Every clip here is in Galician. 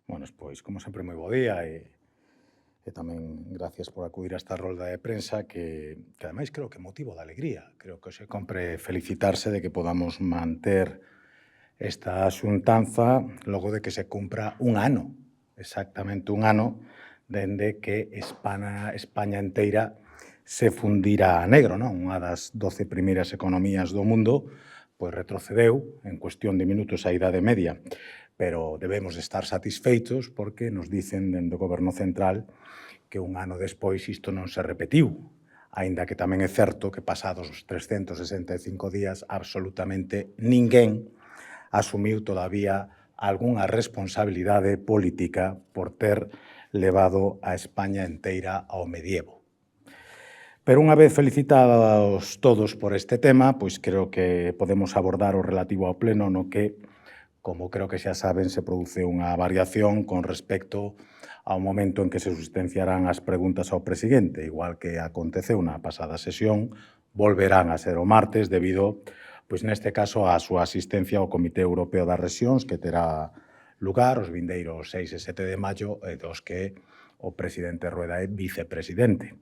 Bueno, pois, como sempre, moi bo día e tamén gracias por acudir a esta rolda de prensa que ademais creo que é motivo de alegría. Creo que hoxe compre felicitarse de que podamos manter esta xuntanza logo de que se cumpra un ano, exactamente un ano, dende que España enteira se fundira a negro, non? Unha das 12 primeiras economías do mundo, pois retrocedeu en cuestión de minutos a idade media. Pero debemos estar satisfeitos porque nos dicen dende o Goberno Central que un ano despois isto non se repetiu, aínda que tamén é certo que pasados os 365 días absolutamente ninguén asumiu todavía algunha responsabilidade política por ter levado a España enteira ao medievo. Pero unha vez felicitados todos por este tema, pois creo que podemos abordar o relativo ao pleno no que, como creo que xa saben, se produce unha variación con respecto ao momento en que se sustanciarán as preguntas ao presidente. Igual que aconteceu na pasada sesión, volverán a ser o martes debido, pois neste caso, á súa asistencia ao Comité Europeo das Rexións, que terá lugar os vindeiros 6 e 7 de maio, e dos que o presidente Rueda é vicepresidente.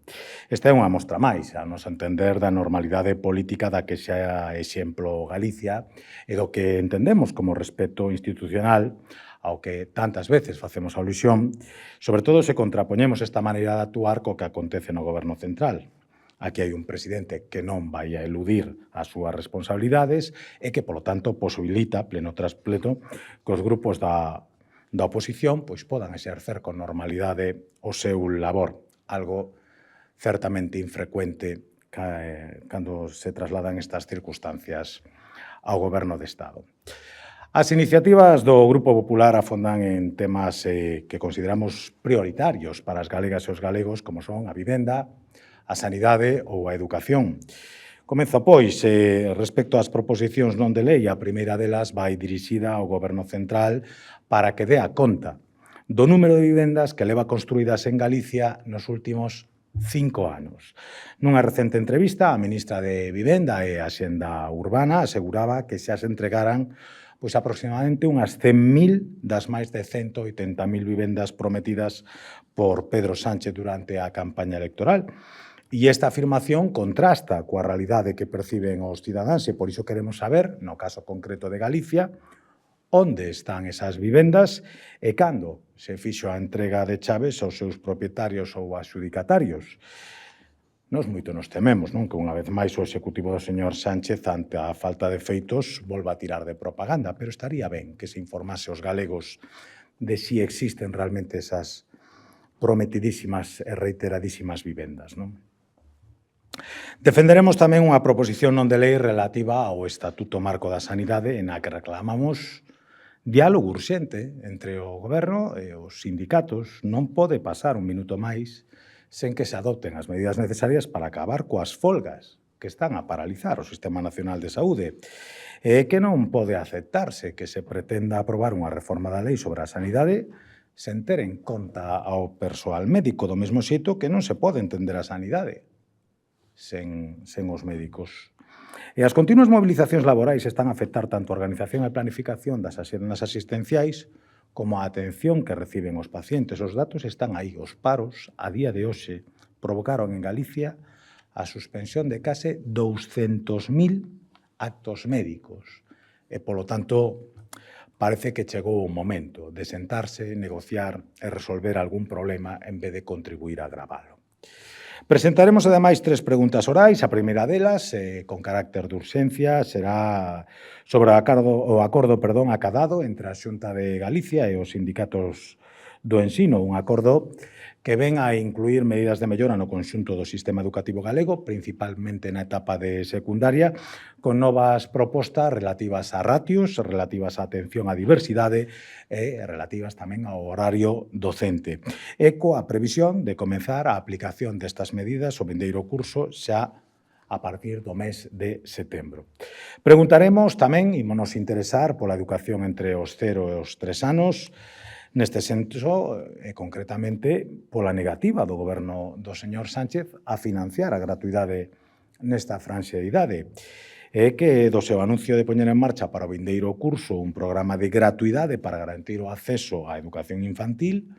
Esta é unha mostra máis, a nos entender, da normalidade política da que xa é exemplo Galicia e do que entendemos como respeto institucional ao que tantas veces facemos alusión, sobre todo se contrapoñemos esta maneira de actuar co que acontece no Goberno Central. Aquí hai un presidente que non vai a eludir as súas responsabilidades e que, polo tanto, posibilita, pleno tras pleno, que os grupos da oposición pois podan exercer con normalidade o seu labor, algo certamente infrecuente cando se trasladan estas circunstancias ao Goberno de Estado. As iniciativas do Grupo Popular afondan en temas que consideramos prioritarios para as galegas e os galegos, como son a vivenda, a sanidade ou a educación. Comezo, pois, respecto ás proposicións non de lei, a primeira delas vai dirixida ao Goberno Central para que dea conta do número de vivendas que leva construídas en Galicia nos últimos 5 anos. Nunha recente entrevista, a ministra de Vivenda e Axenda Urbana aseguraba que xa se entregaran pois aproximadamente unhas 100.000 das máis de 180.000 vivendas prometidas por Pedro Sánchez durante a campaña electoral. E esta afirmación contrasta coa realidade que perciben os cidadáns e por iso queremos saber, no caso concreto de Galicia, onde están esas vivendas e cando se fixo a entrega de chaves aos seus propietarios ou adxudicatarios. Nos moito nos tememos, non? Que unha vez máis o executivo do señor Sánchez, ante a falta de feitos, volva a tirar de propaganda, pero estaría ben que se informase aos galegos de si existen realmente esas prometidísimas e reiteradísimas vivendas, non? Defenderemos tamén unha proposición non de lei relativa ao Estatuto Marco da Sanidade en a que reclamamos diálogo urxente entre o Goberno e os sindicatos. Non pode pasar un minuto máis sen que se adopten as medidas necesarias para acabar coas folgas que están a paralizar o Sistema Nacional de Saúde e que non pode aceptarse que se pretenda aprobar unha reforma da lei sobre a sanidade sen ter en conta ao persoal médico, do mesmo xeito que non se pode entender a sanidade sen os médicos. E as continuas movilizacións laborais están a afectar tanto a organización e planificación das axendas asistenciais como a atención que reciben os pacientes. Os datos están aí. Os paros, a día de hoxe, provocaron en Galicia a suspensión de case 200.000 actos médicos. E, polo tanto, parece que chegou o momento de sentarse, negociar e resolver algún problema en vez de contribuir a agravalo. Presentaremos, ademais, 3 preguntas orais. A primeira delas, con carácter de urxencia, será sobre o acordo acadado entre a Xunta de Galicia e os sindicatos do ensino, un acordo que ven a incluir medidas de mellora no conxunto do sistema educativo galego, principalmente na etapa de secundaria, con novas propostas relativas a ratios, relativas á atención á diversidade e relativas tamén ao horario docente. E coa previsión de comenzar a aplicación destas medidas o vindeiro curso xa a partir do mes de setembro. Preguntaremos tamén, ímonos interesar pola educación entre os 0 e os 3 anos, neste senso, e concretamente, pola negativa do Goberno do señor Sánchez a financiar a gratuidade nesta franxa de idade. é que do seu anuncio de poñer en marcha para o vindeiro curso un programa de gratuidade para garantir o acceso á educación infantil,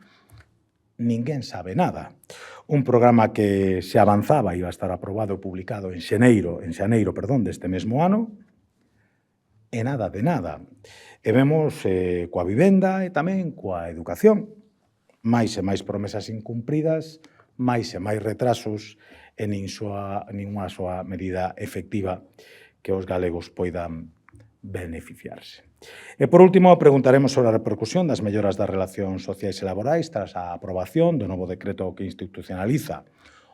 ninguén sabe nada. Un programa que se avanzaba iba a estar aprobado e publicado en xaneiro deste mesmo ano, e nada de nada. E vemos coa vivenda e tamén coa educación. Máis e máis promesas incumpridas, máis e máis retrasos e ningunha soa medida efectiva que os galegos poidan beneficiarse. E, por último, preguntaremos sobre a repercusión das melloras das relacións sociais e laborais tras a aprobación do novo decreto que institucionaliza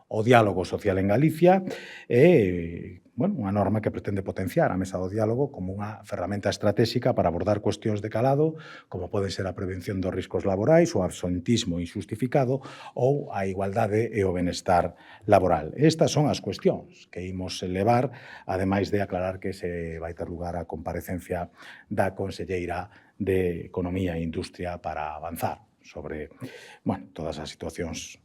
o diálogo social en Galicia e, unha norma que pretende potenciar a mesa do diálogo como unha ferramenta estratéxica para abordar cuestións de calado, como pode ser a prevención dos riscos laborais, o absentismo injustificado ou a igualdade e o benestar laboral. Estas son as cuestións que imos levar, ademais de aclarar que se vai ter lugar a comparecencia da conselleira de Economía e Industria para avanzar sobre todas as situacións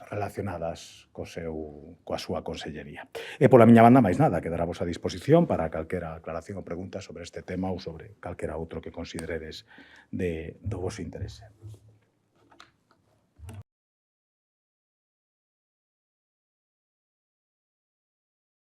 relacionadas coa súa consellería. E pola miña banda, máis nada, quedará a vosa disposición para calquera aclaración ou pregunta sobre este tema ou sobre calquera outro que consideredes do voso interese.